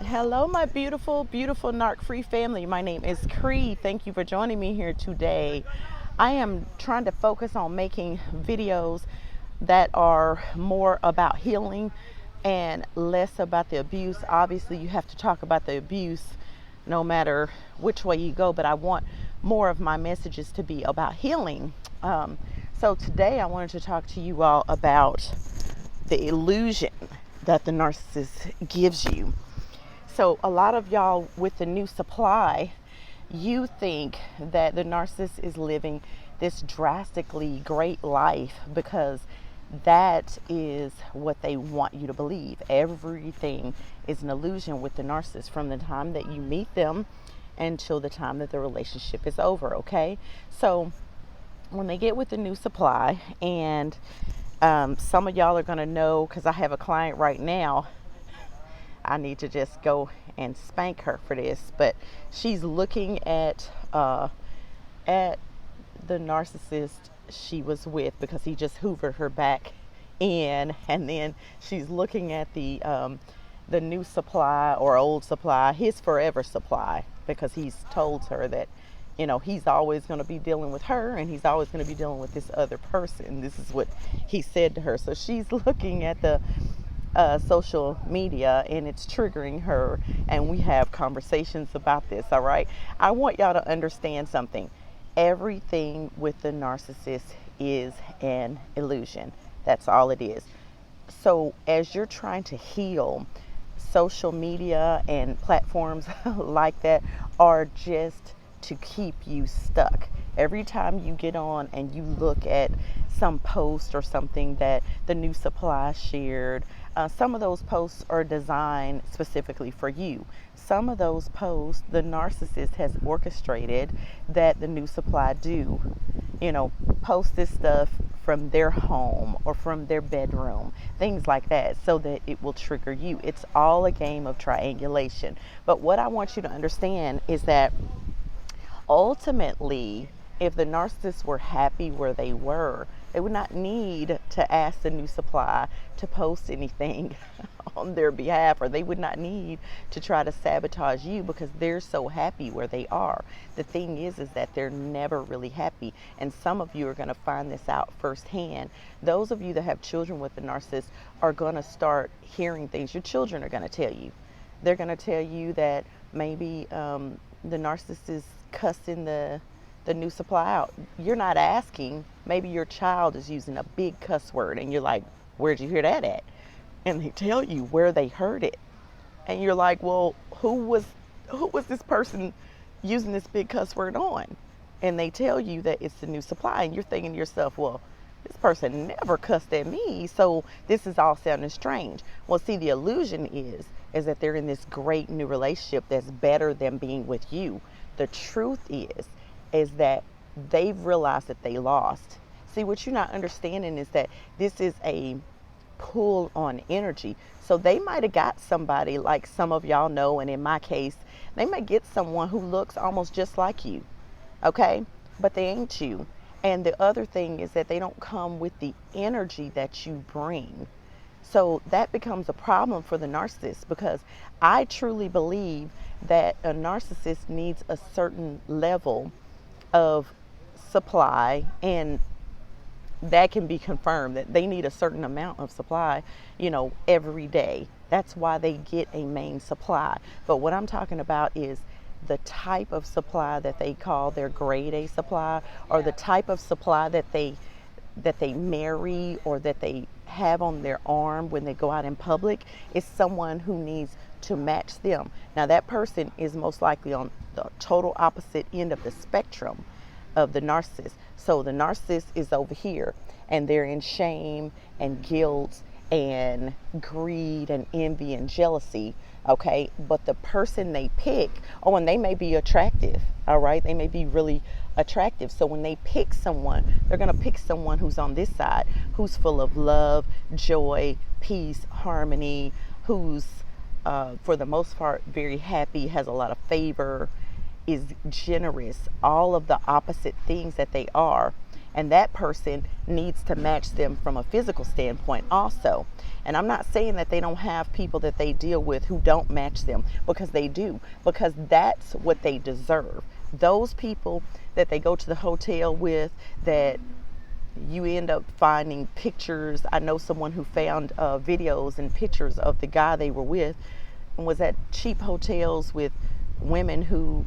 Hello, my beautiful, beautiful Narc free family. My name is Cree. Thank you for joining me here today. I am trying to focus on making videos that are more about healing and less about the abuse. Obviously, you have to talk about the abuse no matter which way you go, but I want more of my messages to be about healing. So today I wanted to talk to you all about the illusion that the narcissist gives you. So a lot of y'all with the new supply, you think that the narcissist is living this drastically great life because that is what they want you to believe. Everything is an illusion with the narcissist from the time that you meet them until the time that the relationship is over, okay? So when they get with the new supply, and some of y'all are going to know, because I have a client right now, I need to just go and spank her for this, but she's looking at the narcissist she was with because he just hoovered her back in, and then she's looking at the new supply or old supply, his forever supply, because he's told her that he's always going to be dealing with her and he's always going to be dealing with this other person. This is what he said to her. So she's looking at the social media and it's triggering her, and we have conversations about this. All right, I want y'all to understand something. Everything with the narcissist is an illusion. That's all it is. So as you're trying to heal, social media and platforms like that are just to keep you stuck. Every time you get on and you look at some post or something that the new supply shared, some of those posts are designed specifically for you. Some of those posts the narcissist has orchestrated that the new supply do. Post this stuff from their home or from their bedroom, things like that, so that it will trigger you. It's all a game of triangulation. But what I want you to understand is that ultimately, if the narcissists were happy where they were, they would not need to ask the new supply to post anything on their behalf, or they would not need to try to sabotage you because they're so happy where they are. The thing is that they're never really happy, and some of you are going to find this out firsthand. Those of you that have children with the narcissist are going to start hearing things. Your children are going to tell you. They're going to tell you that maybe the narcissist is cussing the new supply out. You're not asking. Maybe your child is using a big cuss word and you're like, where'd you hear that at? And they tell you where they heard it. And you're like, well, who was this person using this big cuss word on? And they tell you that it's the new supply, and you're thinking to yourself, well, this person never cussed at me, so this is all sounding strange. Well, see, the illusion is that they're in this great new relationship that's better than being with you. The truth is that they've realized that they lost. See, what you're not understanding is that this is a pull on energy. So they might have got somebody like some of y'all know, and in my case, they might get someone who looks almost just like you, okay? But they ain't you. And the other thing is that they don't come with the energy that you bring. So that becomes a problem for the narcissist, because I truly believe that a narcissist needs a certain level of supply, and that can be confirmed that they need a certain amount of supply, every day. That's why they get a main supply. But what I'm talking about is the type of supply that they call their grade A supply, or the type of supply that they marry or that they have on their arm when they go out in public, is someone who needs to match them. Now that person is most likely on the total opposite end of the spectrum of the narcissist. So the narcissist is over here and they're in shame and guilt and greed and envy and jealousy, okay? But the person they pick, and they may be attractive, all right? They may be really attractive. So when they pick someone, they're going to pick someone who's on this side, who's full of love, joy, peace, harmony, who's for the most part very happy, has a lot of favor, is generous, all of the opposite things that they are. And that person needs to match them from a physical standpoint also. And I'm not saying that they don't have people that they deal with who don't match them, because they do, because that's what they deserve. Those people that they go to the hotel with, that you end up finding pictures. I know someone who found videos and pictures of the guy they were with and was at cheap hotels with women who,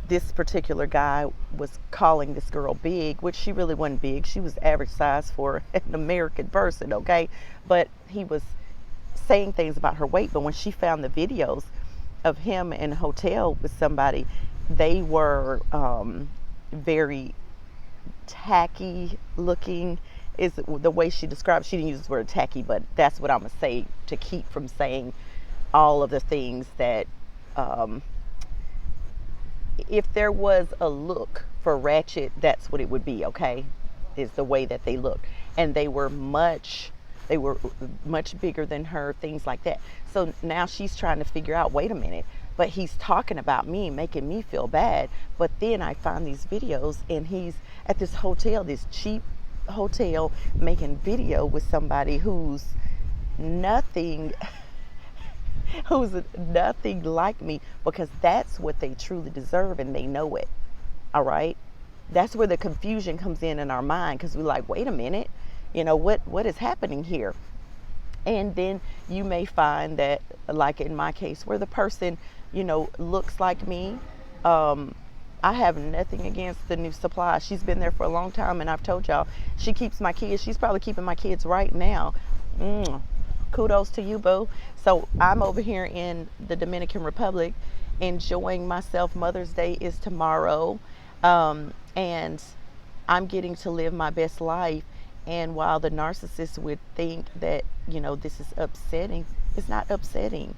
this particular guy was calling this girl big, which she really wasn't big. She was average size for an American person, okay? But he was saying things about her weight. But when she found the videos of him in a hotel with somebody, they were very tacky looking, is the way she described. She didn't use the word tacky, but that's what I'm going to say to keep from saying all of the things that, if there was a look for ratchet, that's what it would be, okay? Is the way that they looked. And they were much bigger than her, things like that. So now she's trying to figure out, wait a minute, but he's talking about me, making me feel bad. But then I find these videos and he's at this hotel, this cheap hotel, making video with somebody who's nothing like me, because that's what they truly deserve and they know it. All right? That's where the confusion comes in our mind, because we're like, wait a minute, what is happening here? And then you may find that, like in my case, where the person, looks like me. I have nothing against the new supply. She's been there for a long time, and I've told y'all, she keeps my kids. She's probably keeping my kids right now. Kudos to you, boo. So I'm over here in the Dominican Republic enjoying myself. Mother's Day is tomorrow. And I'm getting to live my best life. And while the narcissist would think that, this is upsetting, it's not upsetting.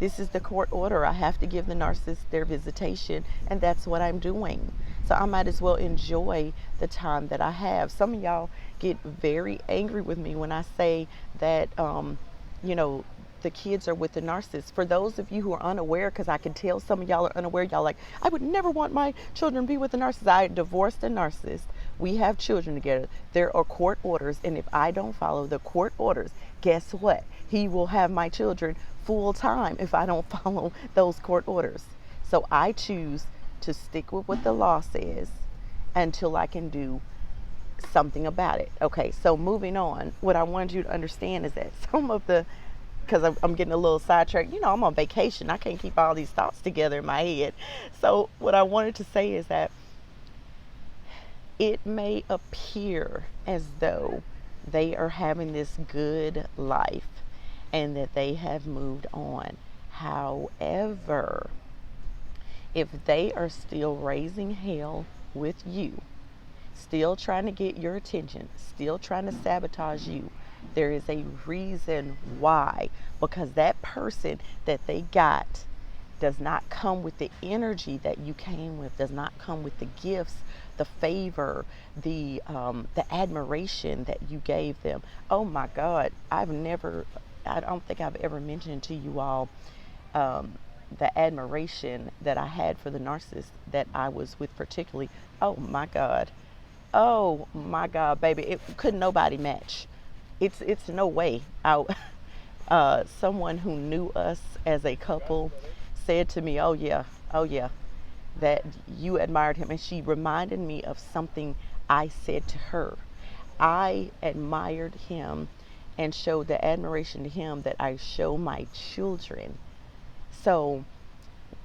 This is the court order. I have to give the narcissist their visitation, and that's what I'm doing. So I might as well enjoy the time that I have. Some of y'all get very angry with me when I say that, the kids are with the narcissist. For those of you who are unaware, because I can tell some of y'all are unaware, y'all like, I would never want my children to be with a narcissist. I divorced a narcissist. We have children together. There are court orders, and if I don't follow the court orders, guess what? He will have my children full time if I don't follow those court orders. So I choose to stick with what the law says until I can do something about it. Okay, so moving on, what I wanted you to understand is that some of the, because I'm getting a little sidetracked, I'm on vacation. I can't keep all these thoughts together in my head. So what I wanted to say is that it may appear as though they are having this good life and that they have moved on. However, if they are still raising hell with you, still trying to get your attention, still trying to sabotage you, there is a reason why. Because that person that they got does not come with the energy that you came with, does not come with the gifts, the favor, the admiration that you gave them. Oh my God, I don't think I've ever mentioned to you all the admiration that I had for the narcissist that I was with particularly. Oh my God, baby, it couldn't nobody match. It's no way. Someone who knew us as a couple said to me, oh yeah, that you admired him. And she reminded me of something I said to her. I admired him and showed the admiration to him that I show my children. So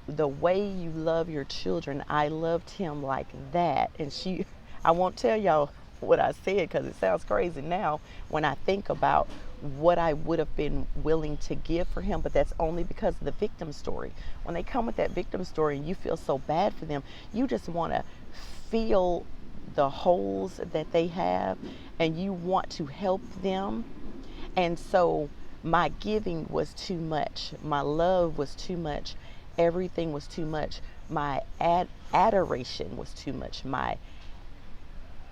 the way you love your children, I loved him like that. And I won't tell y'all what I said because it sounds crazy now when I think about what I would have been willing to give for him, but that's only because of the victim story. When they come with that victim story and you feel so bad for them, you just want to feel the holes that they have and you want to help them. And so my giving was too much. My love was too much. Everything was too much. My adoration was too much.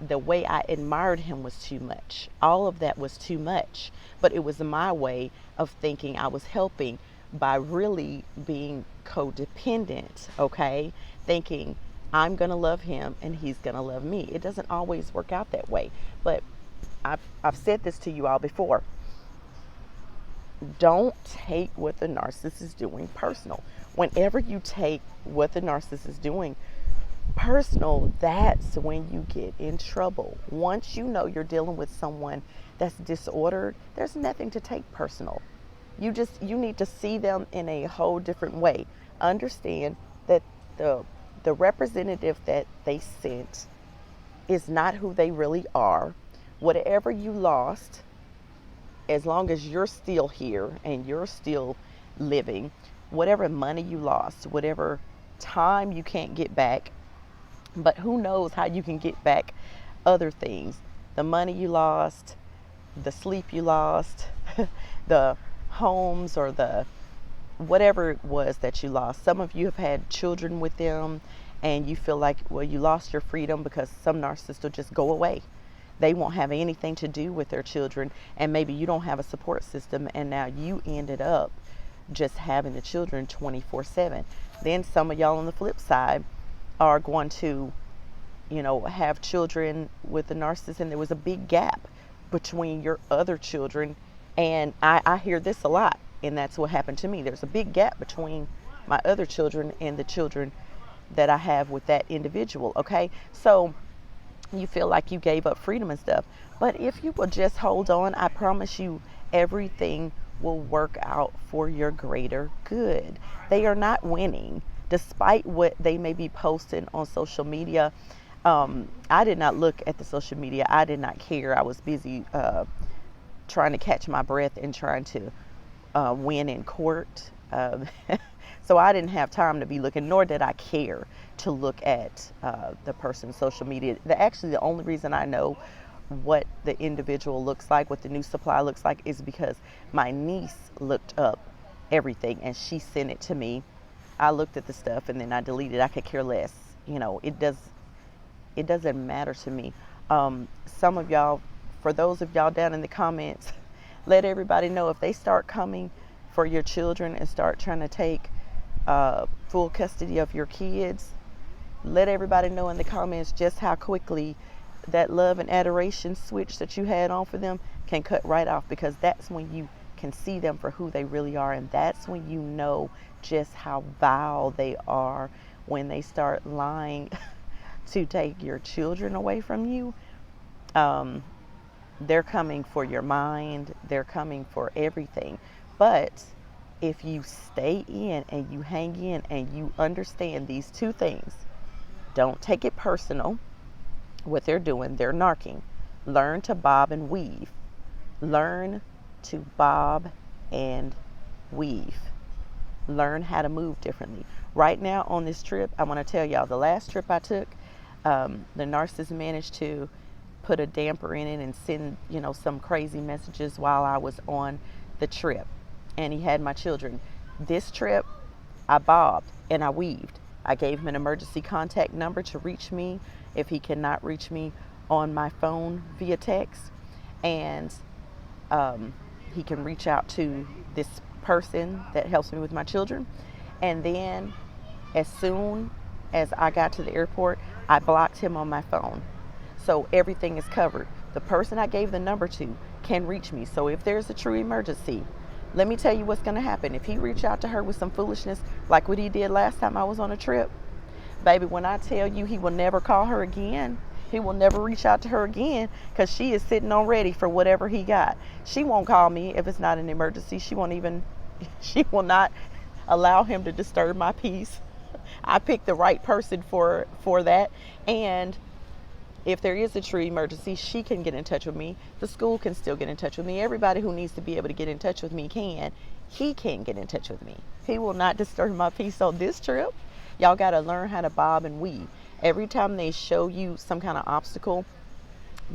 The way I admired him was too much. All of that was too much. But it was my way of thinking I was helping by really being codependent, okay? Thinking I'm going to love him and he's going to love me. It doesn't always work out that way. But I've said this to you all before. Don't take what the narcissist is doing personal. Whenever you take what the narcissist is doing personal, that's when you get in trouble. Once you know you're dealing with someone that's disordered, there's nothing to take personal. You need to see them in a whole different way. Understand that the representative that they sent is not who they really are. Whatever you lost, as long as you're still here and you're still living, whatever money you lost, whatever time you can't get back, but who knows how you can get back other things. The money you lost, the sleep you lost, the homes, or the whatever it was that you lost. Some of you have had children with them and you feel like, well, you lost your freedom, because some narcissists will just go away. They won't have anything to do with their children, and maybe you don't have a support system, and now you ended up just having the children 24/7. Then some of y'all on the flip side are going to, have children with the narcissist, and there was a big gap between your other children. And I hear this a lot, and that's what happened to me. There's a big gap between my other children and the children that I have with that individual. Okay, so you feel like you gave up freedom and stuff, but if you will just hold on, I promise you everything will work out for your greater good. They are not winning, despite what they may be posting on social media. I did not look at the social media. I did not care. I was busy trying to catch my breath and trying to win in court. So I didn't have time to be looking, nor did I care to look at the person's social media. Actually, the only reason I know what the individual looks like, what the new supply looks like, is because my niece looked up everything and she sent it to me. I looked at the stuff and then I deleted. I could care less. It doesn't matter to me. Some of y'all, for those of y'all down in the comments, let everybody know if they start coming for your children and start trying to take full custody of your kids. Let everybody know in the comments just how quickly that love and adoration switch that you had on for them can cut right off, because that's when you can see them for who they really are, and that's when you know just how vile they are when they start lying to take your children away from you. They're coming for your mind. They're coming for everything. But if you stay in and you hang in and you understand these two things, don't take it personal. What they're doing, they're narking. Learn to bob and weave. Learn to bob and weave. Learn how to move differently. Right now on this trip, I want to tell y'all, the last trip I took, the narcissist managed to put a damper in it and send, some crazy messages while I was on the trip. And he had my children. This trip, I bobbed and I weaved. I gave him an emergency contact number to reach me if he cannot reach me on my phone via text. And he can reach out to this person that helps me with my children. And then as soon as I got to the airport, I blocked him on my phone. So everything is covered. The person I gave the number to can reach me. So if there's a true emergency, let me tell you what's going to happen. If he reach out to her with some foolishness like what he did last time I was on a trip, baby, when I tell you he will never call her again, he will never reach out to her again, because she is sitting on ready for whatever he got. She won't call me if it's not an emergency. She will not allow him to disturb my peace. I picked the right person for that. And if there is a true emergency, she can get in touch with me. The school can still get in touch with me. Everybody who needs to be able to get in touch with me can. He can get in touch with me. He will not disturb my peace on this trip. Y'all got to learn how to bob and weave. Every time they show you some kind of obstacle,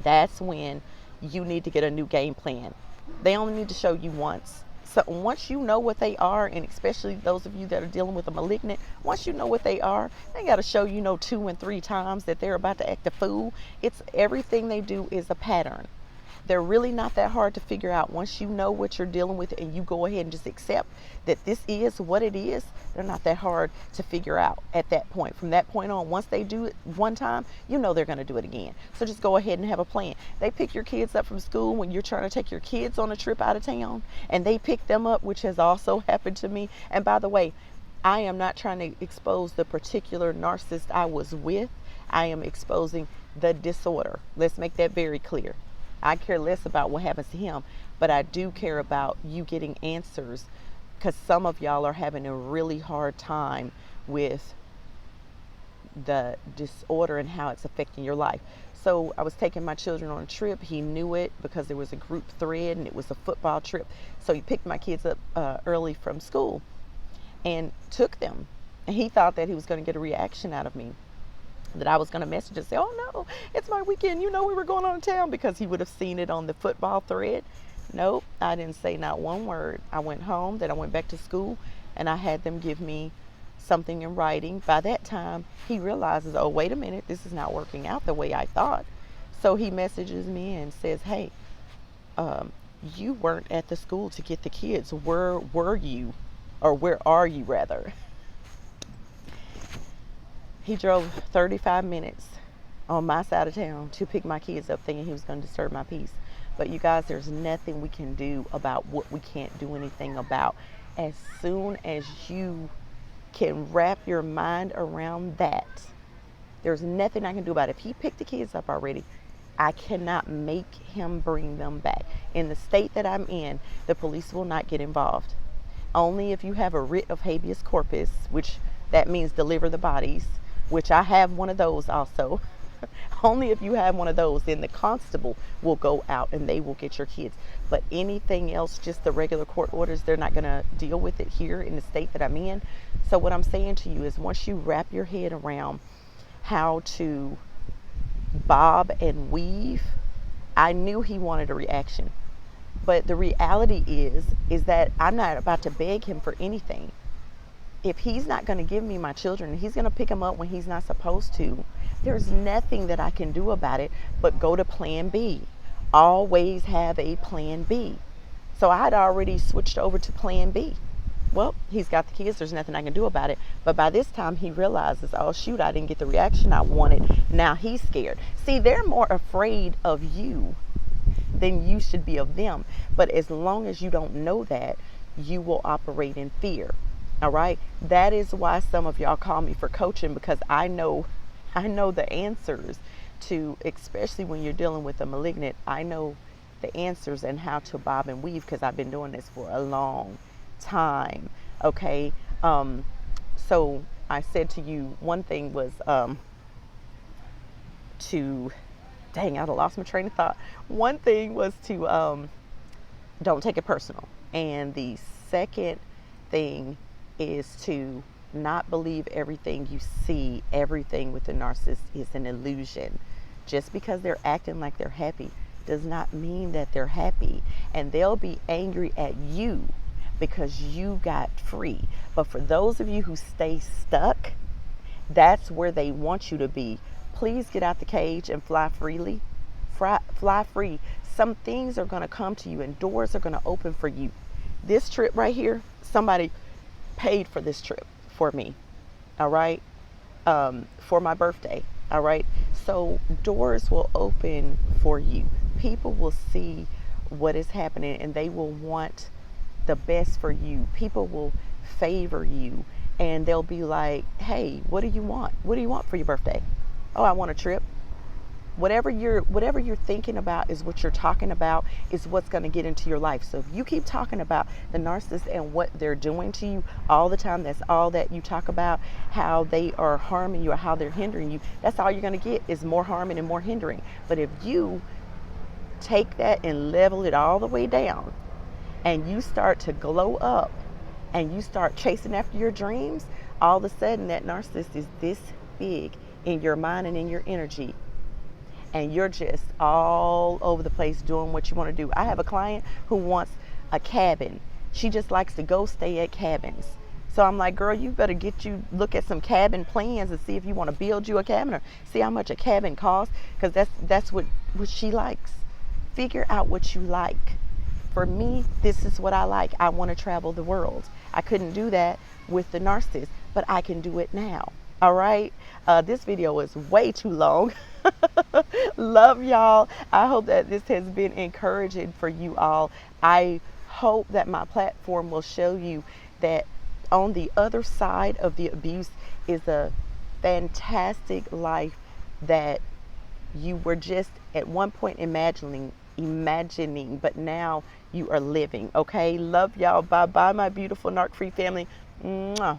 that's when you need to get a new game plan. They only need to show you once. So once you know what they are, and especially those of you that are dealing with a malignant, once you know what they are, they got to show 2 and 3 times that they're about to act a fool. It's everything they do is a pattern. They're really not that hard to figure out. Once you know what you're dealing with and you go ahead and just accept that this is what it is, they're not that hard to figure out at that point. From that point on, once they do it one time, you know they're going to do it again. So just go ahead and have a plan. They pick your kids up from school when you're trying to take your kids on a trip out of town, and they pick them up, which has also happened to me. And by the way, I am not trying to expose the particular narcissist I was with. I am exposing the disorder. Let's make that very clear. I care less about what happens to him, but I do care about you getting answers, because some of y'all are having a really hard time with the disorder and how it's affecting your life. So I was taking my children on a trip. He knew it because there was a group thread and it was a football trip. So he picked my kids up early from school and took them. And he thought that he was going to get a reaction out of me, that I was going to message and say, oh no, it's my weekend, you know, we were going on to town, because he would have seen it on the football thread. Nope, I didn't say not one word. I went home, then I went back to school, and I had them give me something in writing. By that time, he realizes, oh, wait a minute, this is not working out the way I thought. So he messages me and says, hey, you weren't at the school to get the kids. Where were you? Or where are you, rather? He drove 35 minutes on my side of town to pick my kids up, thinking he was going to disturb my peace. But you guys, there's nothing we can do about what we can't do anything about. As soon as you can wrap your mind around that, there's nothing I can do about it. If he picked the kids up already, I cannot make him bring them back. In the state that I'm in, the police will not get involved. Only if you have a writ of habeas corpus, which that means deliver the bodies, which I have one of those also. Only if you have one of those, then the constable will go out and they will get your kids. But anything else, just the regular court orders, they're not going to deal with it here in the state that I'm in. So what I'm saying to you is, once you wrap your head around how to bob and weave, I knew he wanted a reaction. But the reality is that I'm not about to beg him for anything. If he's not going to give me my children, he's going to pick them up when he's not supposed to. There's nothing that I can do about it but go to plan B. Always have a plan B. So I had already switched over to plan B. Well, he's got the kids. There's nothing I can do about it. But by this time, he realizes, oh, shoot, I didn't get the reaction I wanted. Now he's scared. See, they're more afraid of you than you should be of them. But as long as you don't know that, you will operate in fear. All right. That is why some of y'all call me for coaching, because I know the answers to, especially when you're dealing with a malignant, I know the answers and how to bob and weave, because I've been doing this for a long time. Okay. So I said to you, one thing was dang, I'd have lost my train of thought. One thing was to don't take it personal. And the second thing is to not believe everything you see. Everything with the narcissist is an illusion. Just because they're acting like they're happy does not mean that they're happy. And they'll be angry at you because you got free. But for those of you who stay stuck, that's where they want you to be. Please get out the cage and fly freely. Fly free. Some things are going to come to you and doors are going to open for you. This trip right here, somebody paid for this trip for me. All right. For my birthday. All right. So doors will open for you. People will see what is happening and they will want the best for you. People will favor you and they'll be like, hey, what do you want? What do you want for your birthday? Oh, I want a trip. Whatever you're thinking about is what you're talking about, is what's going to get into your life. So if you keep talking about the narcissist and what they're doing to you all the time, that's all that you talk about, how they are harming you or how they're hindering you, that's all you're going to get is more harming and more hindering. But if you take that and level it all the way down and you start to glow up and you start chasing after your dreams, all of a sudden that narcissist is this big in your mind and in your energy. And you're just all over the place doing what you want to do. I have a client who wants a cabin. She just likes to go stay at cabins. So I'm like, girl, you better look at some cabin plans and see if you want to build you a cabin or see how much a cabin costs, because that's what she likes. Figure out what you like. For me, this is what I like. I want to travel the world. I couldn't do that with the narcissist, but I can do it now. All right. This video is way too long. Love y'all. I hope that this has been encouraging for you all. I hope that my platform will show you that on the other side of the abuse is a fantastic life that you were just at one point imagining, but now you are living. Okay. Love y'all. Bye bye, my beautiful narc free family. Mwah.